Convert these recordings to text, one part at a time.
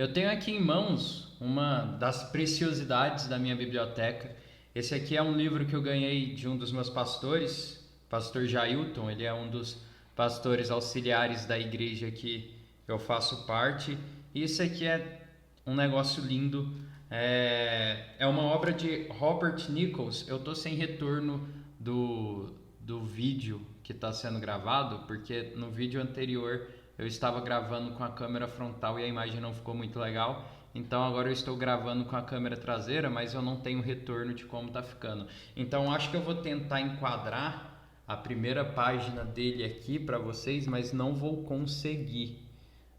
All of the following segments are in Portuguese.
Eu tenho aqui em mãos uma das preciosidades da minha biblioteca. Esse aqui é um livro que eu ganhei de um dos meus pastores, pastor Jailton. Ele é um dos pastores auxiliares da igreja que eu faço parte. E isso aqui é um negócio lindo. É uma obra de Robert Nichols. Eu tô sem retorno do vídeo que está sendo gravado, porque no vídeo anterior eu estava gravando com a câmera frontal e a imagem não ficou muito legal. Então agora eu estou gravando com a câmera traseira, mas eu não tenho retorno de como está ficando. Então acho que eu vou tentar enquadrar a primeira página dele aqui para vocês, mas não vou conseguir.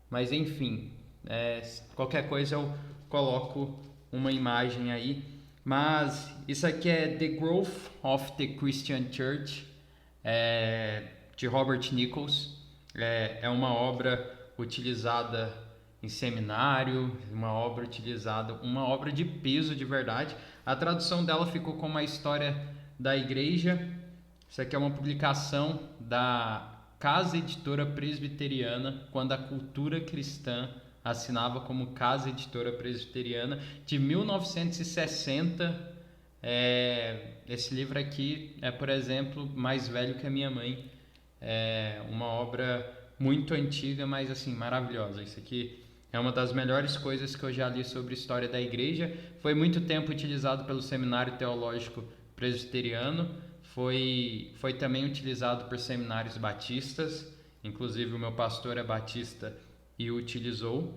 Mas enfim, qualquer coisa eu coloco uma imagem aí. Mas isso aqui é The Growth of the Christian Church, de Robert Nichols. É uma obra utilizada em seminário, uma obra de peso de verdade. A tradução dela ficou como a história da igreja. Isso aqui é uma publicação da Casa Editora Presbiteriana, quando a Cultura Cristã assinava como Casa Editora Presbiteriana, de 1960. Esse livro aqui é, por exemplo, mais velho que a minha mãe. É uma obra muito antiga, mas assim, maravilhosa. Isso aqui é uma das melhores coisas que eu já li sobre história da igreja. Foi muito tempo utilizado pelo Seminário Teológico Presbiteriano. Foi também utilizado por seminários batistas. Inclusive o meu pastor é batista e o utilizou.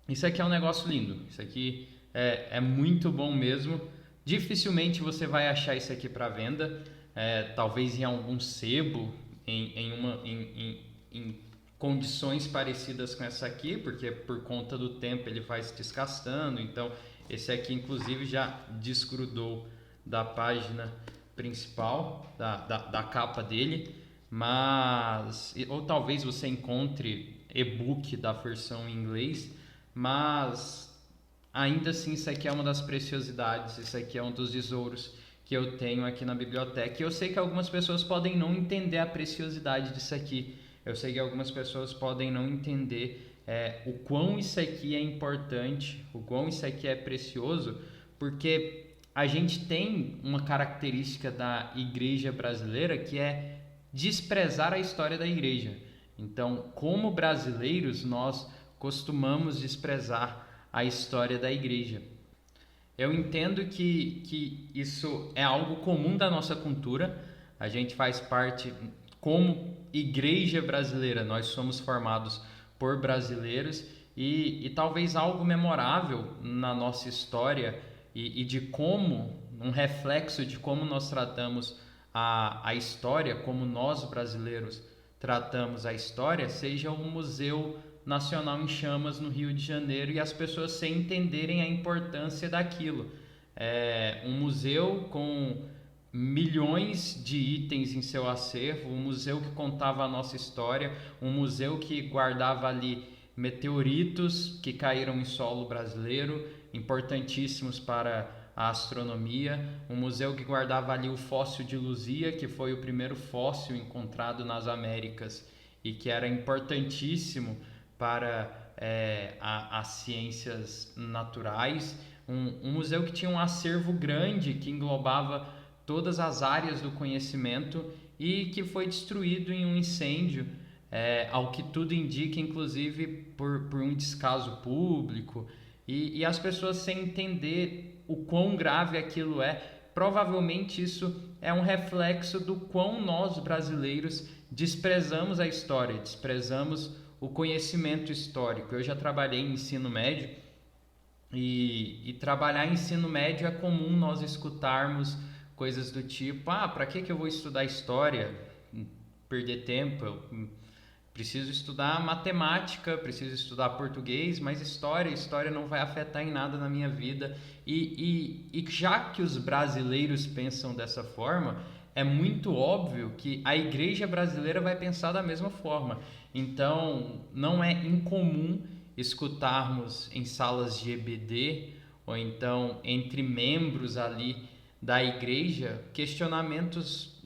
Isso aqui é um negócio lindo. Isso aqui é muito bom mesmo. Dificilmente você vai achar isso aqui para venda. Talvez em algum sebo, em condições parecidas com essa aqui, porque por conta do tempo ele vai se desgastando. Então esse aqui inclusive já desgrudou da página principal, da capa dele. Ou talvez você encontre e-book da versão em inglês, mas ainda assim isso aqui é uma das preciosidades, isso aqui é um dos tesouros que eu tenho aqui na biblioteca. E eu sei que algumas pessoas podem não entender a preciosidade disso aqui. Eu sei que algumas pessoas podem não entender o quão isso aqui é importante, o quão isso aqui é precioso, porque a gente tem uma característica da igreja brasileira que é desprezar a história da igreja. Então, como brasileiros, nós costumamos desprezar a história da igreja. Eu entendo que isso é algo comum da nossa cultura. A gente faz parte, como igreja brasileira, nós somos formados por brasileiros e talvez algo memorável na nossa história e de como, um reflexo de como nós tratamos a história, como nós brasileiros tratamos a história, seja o Museu Nacional em Chamas no Rio de Janeiro e as pessoas sem entenderem a importância daquilo. Um museu com milhões de itens em seu acervo, um museu que contava a nossa história, um museu que guardava ali meteoritos que caíram em solo brasileiro, importantíssimos para a astronomia, um museu que guardava ali o fóssil de Luzia, que foi o primeiro fóssil encontrado nas Américas e que era importantíssimo para as ciências naturais, um museu que tinha um acervo grande que englobava todas as áreas do conhecimento e que foi destruído em um incêndio, ao que tudo indica, inclusive por um descaso público, e as pessoas sem entender o quão grave aquilo é. Provavelmente isso é um reflexo do quão nós brasileiros desprezamos a história, desprezamos o conhecimento histórico. Eu já trabalhei em ensino médio e trabalhar em ensino médio é comum nós escutarmos coisas do tipo: para que eu vou estudar história? Perder tempo, eu preciso estudar matemática, preciso estudar português, mas história não vai afetar em nada na minha vida. E já que os brasileiros pensam dessa forma, é muito óbvio que a igreja brasileira vai pensar da mesma forma. Então, não é incomum escutarmos em salas de EBD ou então entre membros ali da igreja questionamentos: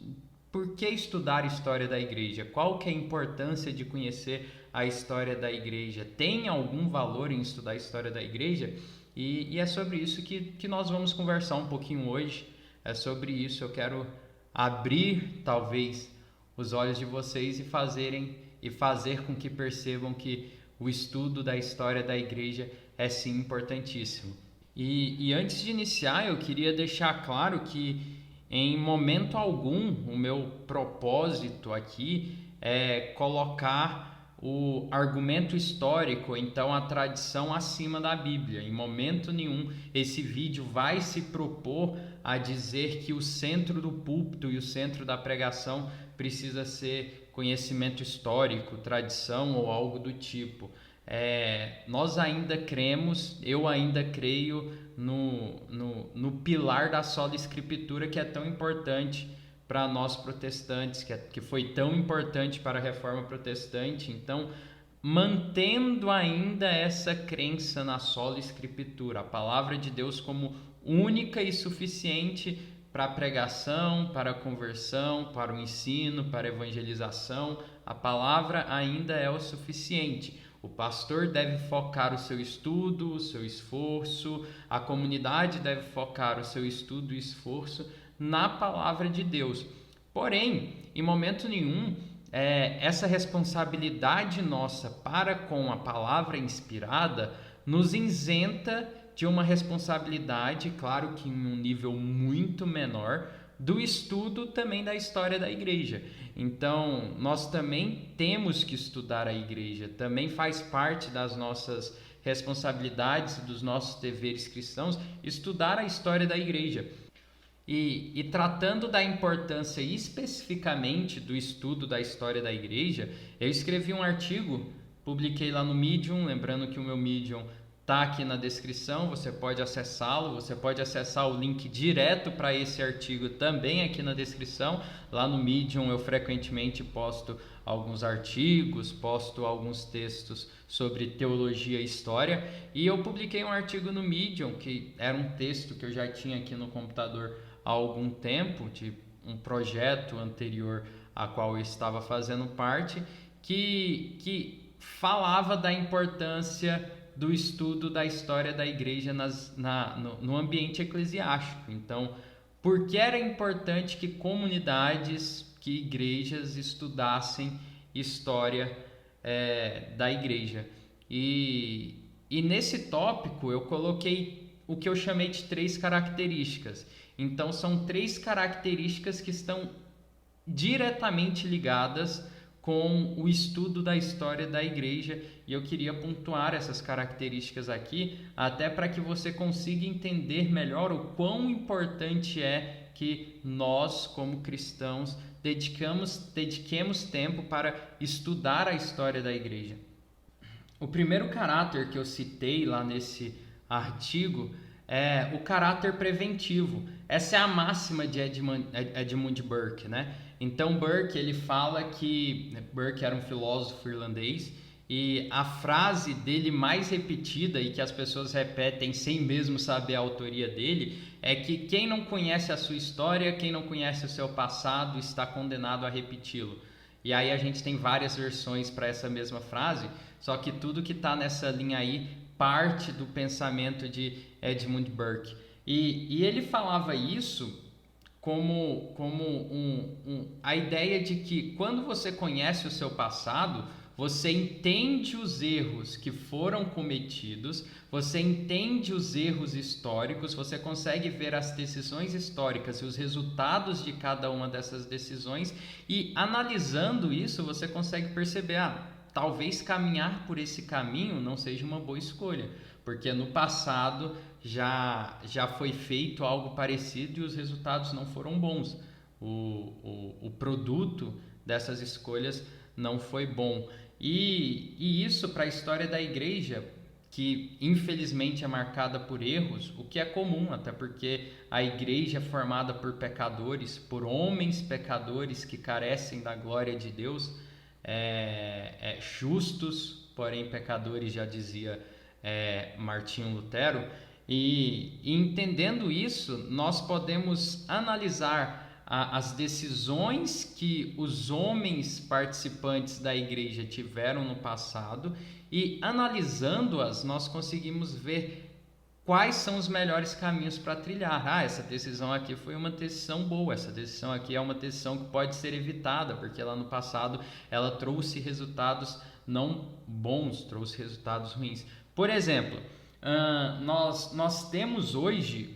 por que estudar a história da igreja? Qual que é a importância de conhecer a história da igreja tem algum valor em estudar a história da igreja, e é sobre isso que nós vamos conversar um pouquinho hoje. É sobre isso. Eu quero abrir talvez os olhos de vocês e fazer com que percebam que o estudo da história da igreja é sim importantíssimo. E antes de iniciar, eu queria deixar claro que em momento algum o meu propósito aqui é colocar o argumento histórico, então a tradição, acima da Bíblia. Em momento nenhum esse vídeo vai se propor a dizer que o centro do púlpito e o centro da pregação precisa ser conhecimento histórico, tradição ou algo do tipo. Nós ainda cremos, eu ainda creio no pilar da sola escritura, que é tão importante para nós protestantes, que foi tão importante para a Reforma Protestante. Então, mantendo ainda essa crença na sola escritura, a palavra de Deus como única e suficiente para a pregação, para a conversão, para o ensino, para a evangelização, a palavra ainda é o suficiente. O pastor deve focar o seu estudo, o seu esforço, a comunidade deve focar o seu estudo e esforço na palavra de Deus. Porém, em momento nenhum, essa responsabilidade nossa para com a palavra inspirada nos isenta de uma responsabilidade, claro que em um nível muito menor, do estudo também da história da igreja. Então, nós também temos que estudar a igreja, também faz parte das nossas responsabilidades, dos nossos deveres cristãos, estudar a história da igreja. E tratando da importância especificamente do estudo da história da igreja, eu escrevi um artigo, publiquei lá no Medium, lembrando que o meu Medium está aqui na descrição, você pode acessá-lo, você pode acessar o link direto para esse artigo também aqui na descrição. Lá no Medium eu frequentemente posto alguns artigos, posto alguns textos sobre teologia e história, e eu publiquei um artigo no Medium, que era um texto que eu já tinha aqui no computador há algum tempo, de um projeto anterior a qual eu estava fazendo parte, que falava da importância do estudo da história da igreja no ambiente eclesiástico. Então, por que era importante que comunidades, que igrejas estudassem história da igreja? E nesse tópico eu coloquei o que eu chamei de 3 características. Então, são 3 características que estão diretamente ligadas com o estudo da história da igreja, e eu queria pontuar essas características aqui, até para que você consiga entender melhor o quão importante é que nós, como cristãos, dediquemos tempo para estudar a história da igreja. O primeiro caráter que eu citei lá nesse artigo é o caráter preventivo. Essa é a máxima de Edmund Burke, né? Então Burke, ele fala que Burke era um filósofo irlandês, e a frase dele mais repetida e que as pessoas repetem sem mesmo saber a autoria dele é que quem não conhece a sua história, quem não conhece o seu passado, está condenado a repeti-lo. E aí a gente tem várias versões para essa mesma frase, só que tudo que está nessa linha aí parte do pensamento de Edmund Burke. E ele falava isso como a ideia de que quando você conhece o seu passado, você entende os erros que foram cometidos, você entende os erros históricos, você consegue ver as decisões históricas e os resultados de cada uma dessas decisões, e analisando isso você consegue perceber, talvez caminhar por esse caminho não seja uma boa escolha, porque no passado já foi feito algo parecido e os resultados não foram bons. O produto dessas escolhas não foi bom. E isso para a história da igreja, que infelizmente é marcada por erros, o que é comum, até porque a igreja é formada por pecadores, por homens pecadores que carecem da glória de Deus, justos, porém pecadores, já dizia Martinho Lutero. E entendendo isso, nós podemos analisar as decisões que os homens participantes da igreja tiveram no passado e, analisando-as, nós conseguimos ver quais são os melhores caminhos para trilhar. Essa decisão aqui foi uma decisão boa, essa decisão aqui é uma decisão que pode ser evitada, porque lá no passado ela trouxe resultados não bons, trouxe resultados ruins. Por exemplo, nós temos hoje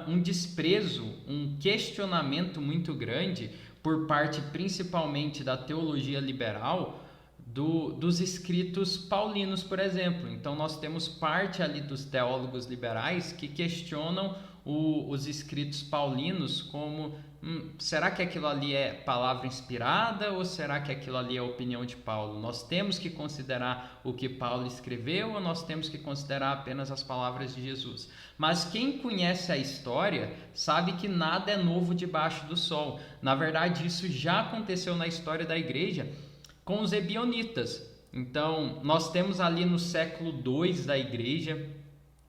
um desprezo, um questionamento muito grande por parte principalmente da teologia liberal dos escritos paulinos, por exemplo. Então nós temos parte ali dos teólogos liberais que questionam os escritos paulinos como será que aquilo ali é palavra inspirada ou será que aquilo ali é a opinião de Paulo? Nós temos que considerar o que Paulo escreveu ou nós temos que considerar apenas as palavras de Jesus? Mas quem conhece a história sabe que nada é novo debaixo do sol. Na verdade, isso já aconteceu na história da igreja com os ebionitas. Então, nós temos ali no século II da igreja,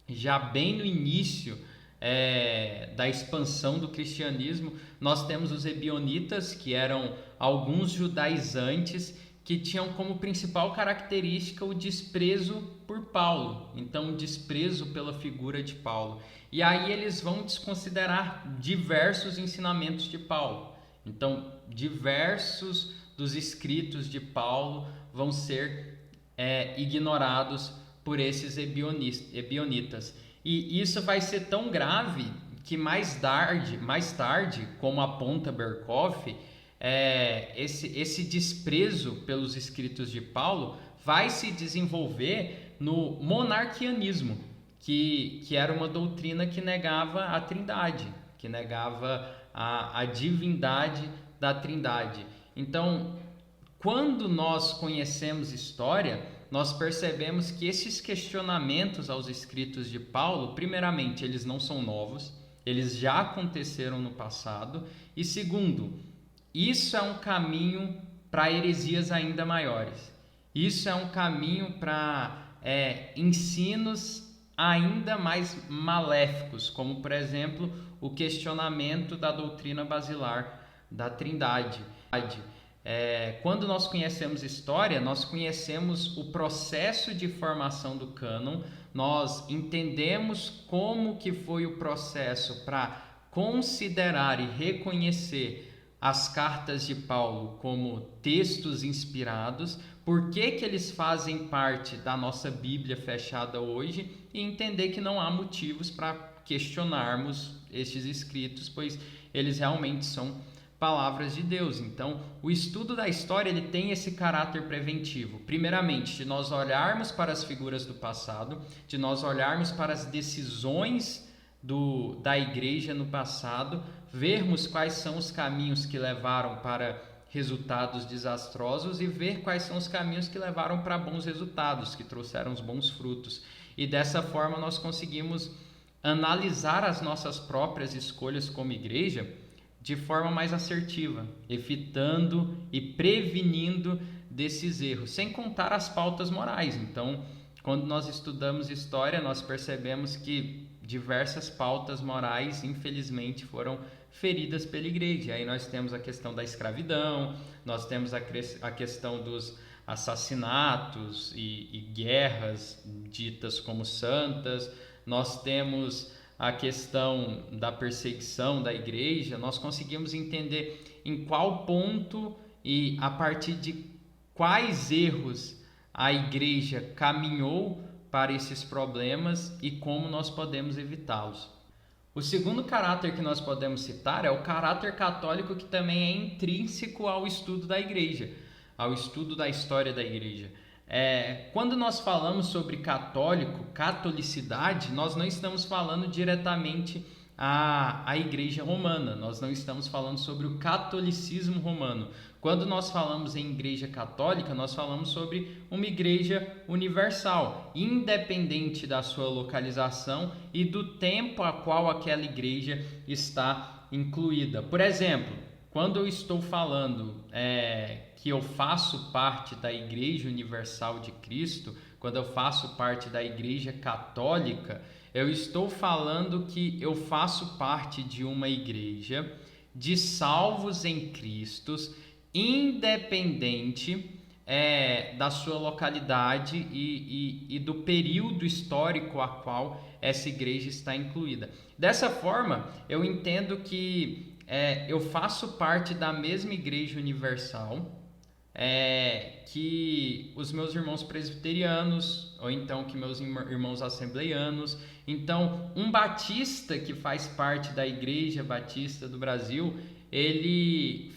já bem no início da expansão do cristianismo, nós temos os ebionitas, que eram alguns judaizantes que tinham como principal característica o desprezo por Paulo, então o desprezo pela figura de Paulo. E aí eles vão desconsiderar diversos ensinamentos de Paulo. Então, diversos dos escritos de Paulo vão ser ignorados por esses ebionitas. E isso vai ser tão grave que mais tarde, como aponta Berkoff, esse desprezo pelos escritos de Paulo vai se desenvolver no monarquianismo, que era uma doutrina que negava a Trindade, que negava a divindade da Trindade. Então, quando nós conhecemos história, nós percebemos que esses questionamentos aos escritos de Paulo, primeiramente, eles não são novos, eles já aconteceram no passado, e segundo, isso é um caminho para heresias ainda maiores. Isso é um caminho para ensinos ainda mais maléficos, como, por exemplo, o questionamento da doutrina basilar da Trindade. Quando nós conhecemos história, nós conhecemos o processo de formação do cânon, nós entendemos como que foi o processo para considerar e reconhecer as cartas de Paulo como textos inspirados, por que eles fazem parte da nossa Bíblia fechada hoje e entender que não há motivos para questionarmos estes escritos, pois eles realmente são palavras de Deus. Então, o estudo da história ele tem esse caráter preventivo. Primeiramente, de nós olharmos para as figuras do passado, de nós olharmos para as decisões da igreja no passado, vermos quais são os caminhos que levaram para resultados desastrosos e ver quais são os caminhos que levaram para bons resultados, que trouxeram os bons frutos. E dessa forma nós conseguimos analisar as nossas próprias escolhas como igreja de forma mais assertiva, evitando e prevenindo desses erros, sem contar as pautas morais. Então, quando nós estudamos história, nós percebemos que diversas pautas morais, infelizmente, foram feridas pela igreja. Aí nós temos a questão da escravidão, nós temos a questão dos assassinatos e guerras ditas como santas, nós temos a questão da perseguição da igreja. Nós conseguimos entender em qual ponto e a partir de quais erros a igreja caminhou para esses problemas e como nós podemos evitá-los. O segundo caráter que nós podemos citar é o caráter católico, que também é intrínseco ao estudo da igreja, ao estudo da história da igreja. Quando nós falamos sobre catolicidade, nós não estamos falando diretamente a igreja romana, nós não estamos falando sobre o catolicismo romano. Quando nós falamos em igreja católica, nós falamos sobre uma igreja universal, independente da sua localização e do tempo a qual aquela igreja está incluída. Por exemplo, quando eu estou falando que eu faço parte da Igreja Universal de Cristo, quando eu faço parte da Igreja Católica, Eu estou falando que eu faço parte de uma igreja de salvos em Cristo, independente da sua localidade e do período histórico a qual essa igreja está incluída. Dessa forma, eu entendo que eu faço parte da mesma igreja universal que os meus irmãos presbiterianos, ou então que meus irmãos assembleianos. Então, um batista que faz parte da Igreja Batista do Brasil, ele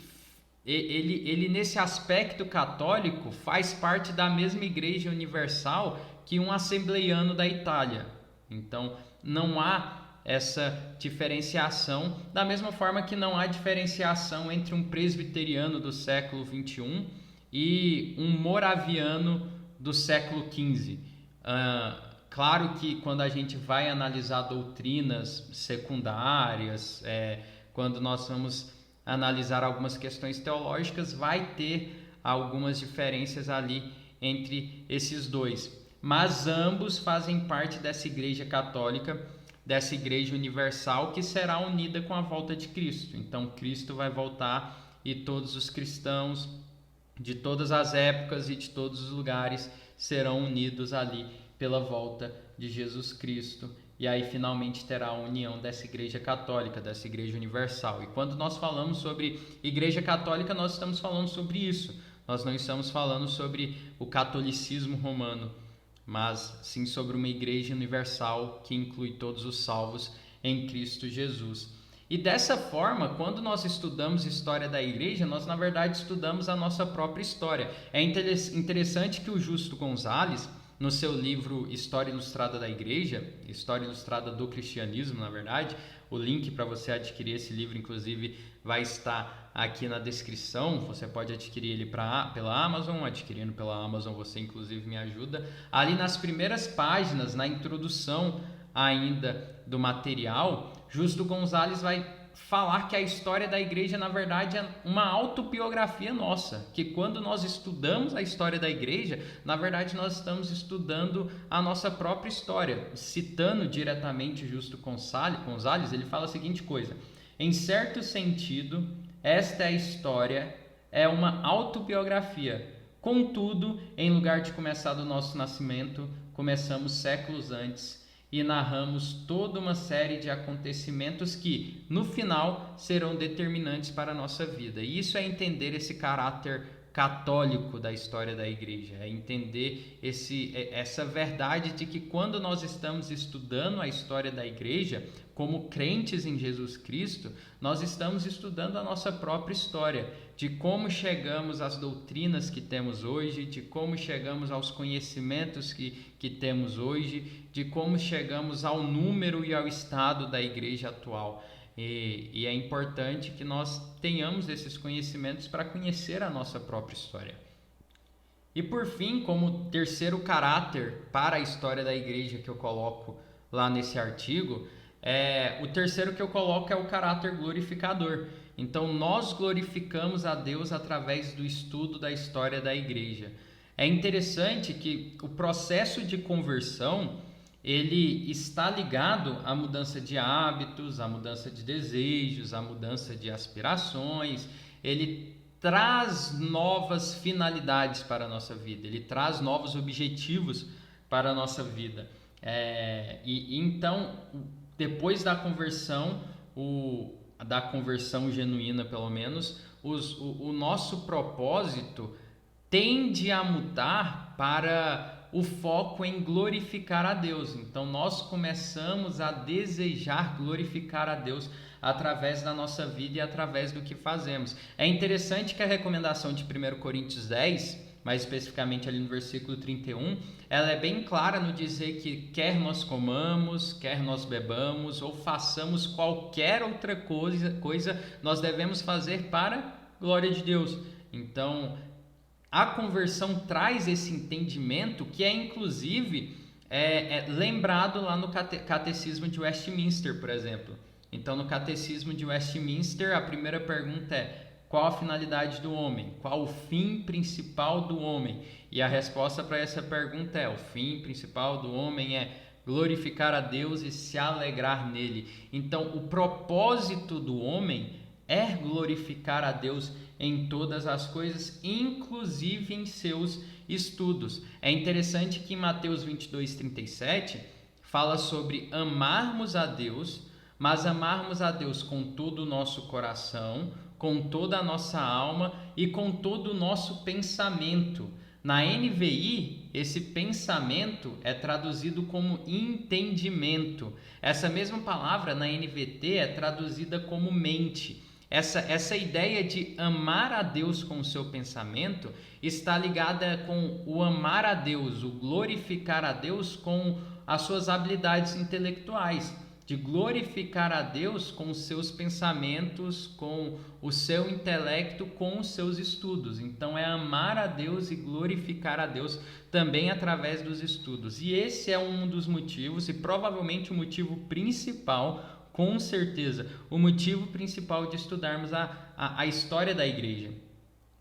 nesse aspecto católico faz parte da mesma Igreja Universal que um assembleiano da Itália. Então, não há essa diferenciação, da mesma forma que não há diferenciação entre um presbiteriano do século XXI e um moraviano do século XV. Claro que quando a gente vai analisar doutrinas secundárias, quando nós vamos analisar algumas questões teológicas, vai ter algumas diferenças ali entre esses dois. Mas ambos fazem parte dessa igreja católica, dessa igreja universal, que será unida com a volta de Cristo. Então, Cristo vai voltar e todos os cristãos de todas as épocas e de todos os lugares serão unidos ali pela volta de Jesus Cristo. E aí finalmente terá a união dessa igreja católica, dessa igreja universal. E quando nós falamos sobre igreja católica, nós estamos falando sobre isso. Nós não estamos falando sobre o catolicismo romano, mas sim sobre uma igreja universal que inclui todos os salvos em Cristo Jesus. E dessa forma, quando nós estudamos história da igreja, nós na verdade estudamos a nossa própria história. É interessante que o Justo Gonzalez, no seu livro História Ilustrada da Igreja, História Ilustrada do Cristianismo, na verdade, o link para você adquirir esse livro, inclusive, vai estar aqui na descrição. Você pode adquirir ele pela Amazon, adquirindo pela Amazon você inclusive me ajuda. Ali nas primeiras páginas, na introdução ainda do material, Justo Gonzalez vai falar que a história da igreja, na verdade, é uma autobiografia nossa, que quando nós estudamos a história da igreja, na verdade nós estamos estudando a nossa própria história. Citando diretamente Justo Gonzalez, ele fala a seguinte coisa: em certo sentido, esta história é uma autobiografia. Contudo, em lugar de começar do nosso nascimento, começamos séculos antes e narramos toda uma série de acontecimentos que, no final, serão determinantes para a nossa vida. E isso é entender esse caráter católico da história da igreja, é entender essa verdade de que quando nós estamos estudando a história da igreja, como crentes em Jesus Cristo, nós estamos estudando a nossa própria história, de como chegamos às doutrinas que temos hoje, de como chegamos aos conhecimentos que temos hoje, de como chegamos ao número e ao estado da igreja atual. E é importante que nós tenhamos esses conhecimentos para conhecer a nossa própria história. E por fim, como terceiro caráter para a história da igreja que eu coloco lá nesse artigo, o terceiro que eu coloco é o caráter glorificador. Então nós glorificamos a Deus através do estudo da história da igreja. É interessante que o processo de conversão, ele está ligado à mudança de hábitos, à mudança de desejos, à mudança de aspirações. Ele traz novas finalidades para a nossa vida, ele traz novos objetivos para a nossa vida. Então, depois da conversão, da conversão genuína pelo menos, o nosso propósito tende a mudar para o foco em glorificar a Deus. Então nós começamos a desejar glorificar a Deus através da nossa vida e através do que fazemos. É interessante que a recomendação de 1 Coríntios 10, mais especificamente ali no versículo 31, ela é bem clara no dizer que quer nós comamos, quer nós bebamos ou façamos qualquer outra coisa, nós devemos fazer para a glória de Deus. Então, a conversão traz esse entendimento que é inclusive lembrado lá no Catecismo de Westminster, por exemplo. Então, no Catecismo de Westminster, a primeira pergunta é: qual a finalidade do homem? Qual o fim principal do homem? E a resposta para essa pergunta é: o fim principal do homem é glorificar a Deus e se alegrar nele. Então, o propósito do homem é glorificar a Deus em todas as coisas, inclusive em seus estudos. É interessante que em Mateus 22:37 fala sobre amarmos a Deus, mas amarmos a Deus com todo o nosso coração, com toda a nossa alma e com todo o nosso pensamento. Na NVI, esse pensamento é traduzido como entendimento. Essa mesma palavra na NVT é traduzida como mente. Essa ideia de amar a Deus com o seu pensamento está ligada com o amar a Deus, o glorificar a Deus com as suas habilidades intelectuais, de glorificar a Deus com os seus pensamentos, com o seu intelecto, com os seus estudos. Então é amar a Deus e glorificar a Deus também através dos estudos. E esse é um dos motivos, e provavelmente o motivo principal, com certeza, o motivo principal de estudarmos a história da igreja.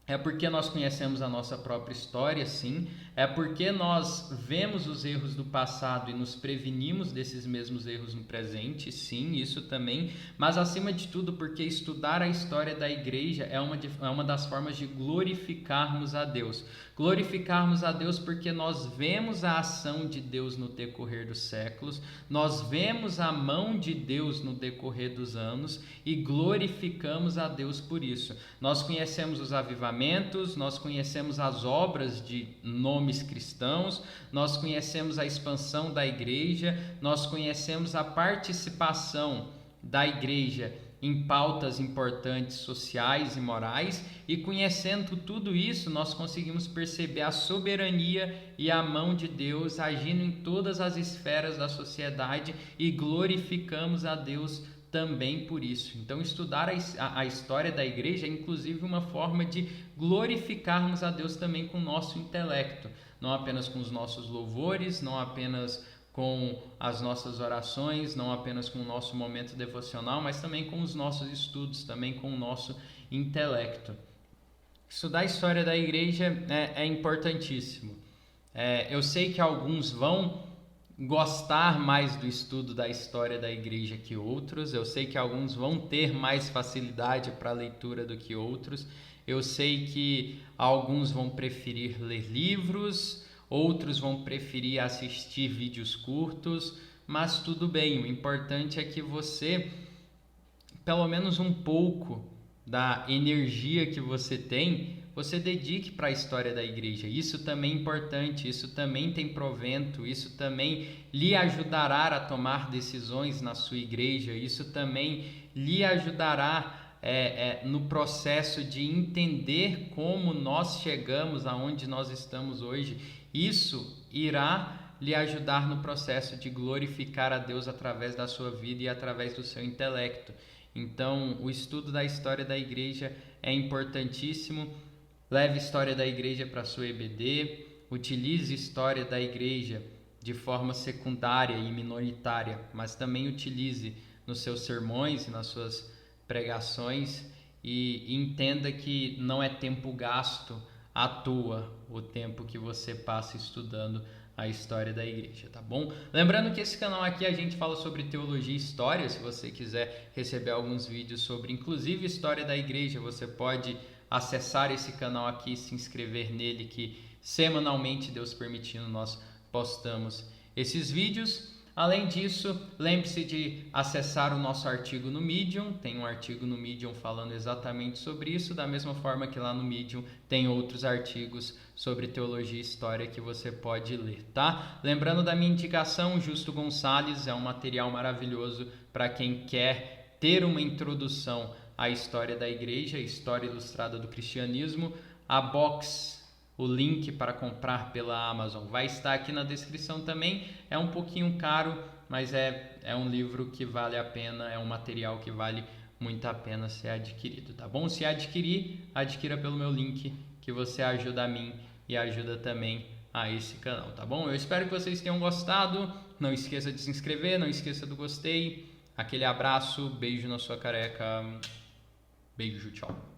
É porque nós conhecemos a nossa própria história, sim. É porque nós vemos os erros do passado e nos prevenimos desses mesmos erros no presente, sim, isso também. Mas, acima de tudo, porque estudar a história da igreja é uma das formas de glorificarmos a Deus. Glorificarmos a Deus porque nós vemos a ação de Deus no decorrer dos séculos, nós vemos a mão de Deus no decorrer dos anos e glorificamos a Deus por isso. Nós conhecemos os avivamentos, nós conhecemos as obras de nomes cristãos, nós conhecemos a expansão da igreja, nós conhecemos a participação da igreja em pautas importantes sociais e morais, e conhecendo tudo isso, nós conseguimos perceber a soberania e a mão de Deus agindo em todas as esferas da sociedade e glorificamos a Deus também por isso. Então, estudar a história da igreja é inclusive uma forma de glorificarmos a Deus também com o nosso intelecto, não apenas com os nossos louvores, não apenas com as nossas orações, não apenas com o nosso momento devocional, mas também com os nossos estudos, também com o nosso intelecto. Estudar a história da igreja é importantíssimo. Eu sei que alguns vão gostar mais do estudo da história da igreja que outros, eu sei que alguns vão ter mais facilidade para a leitura do que outros, eu sei que alguns vão preferir ler livros, outros vão preferir assistir vídeos curtos, mas tudo bem, o importante é que você, pelo menos um pouco da energia que você tem, você dedique para a história da igreja. Isso também é importante, isso também tem provento, isso também lhe ajudará a tomar decisões na sua igreja, isso também lhe ajudará no processo de entender como nós chegamos aonde nós estamos hoje. Isso irá lhe ajudar no processo de glorificar a Deus através da sua vida e através do seu intelecto. Então, o estudo da história da igreja é importantíssimo. Leve a história da igreja para a sua EBD, utilize a história da igreja de forma secundária e minoritária, mas também utilize nos seus sermões e nas suas pregações, e entenda que não é tempo gasto à toa o tempo que você passa estudando a história da igreja, tá bom? Lembrando que esse canal aqui a gente fala sobre teologia e história. Se você quiser receber alguns vídeos sobre inclusive história da igreja, você pode acessar esse canal aqui e se inscrever nele, que semanalmente, Deus permitindo, nós postamos esses vídeos. Além disso, lembre-se de acessar o nosso artigo no Medium. Tem um artigo no Medium falando exatamente sobre isso, da mesma forma que lá no Medium tem outros artigos sobre teologia e história que você pode ler, tá? Lembrando da minha indicação, Justo Gonçalves é um material maravilhoso para quem quer ter uma introdução à história da igreja, história ilustrada do cristianismo. A box, o link para comprar pela Amazon vai estar aqui na descrição também. É um pouquinho caro, mas é um livro que vale a pena, é um material que vale muito a pena ser adquirido, tá bom? Se adquirir, adquira pelo meu link, que você ajuda a mim e ajuda também a esse canal, tá bom? Eu espero que vocês tenham gostado. Não esqueça de se inscrever, não esqueça do gostei. Aquele abraço, beijo na sua careca. Beijo, tchau.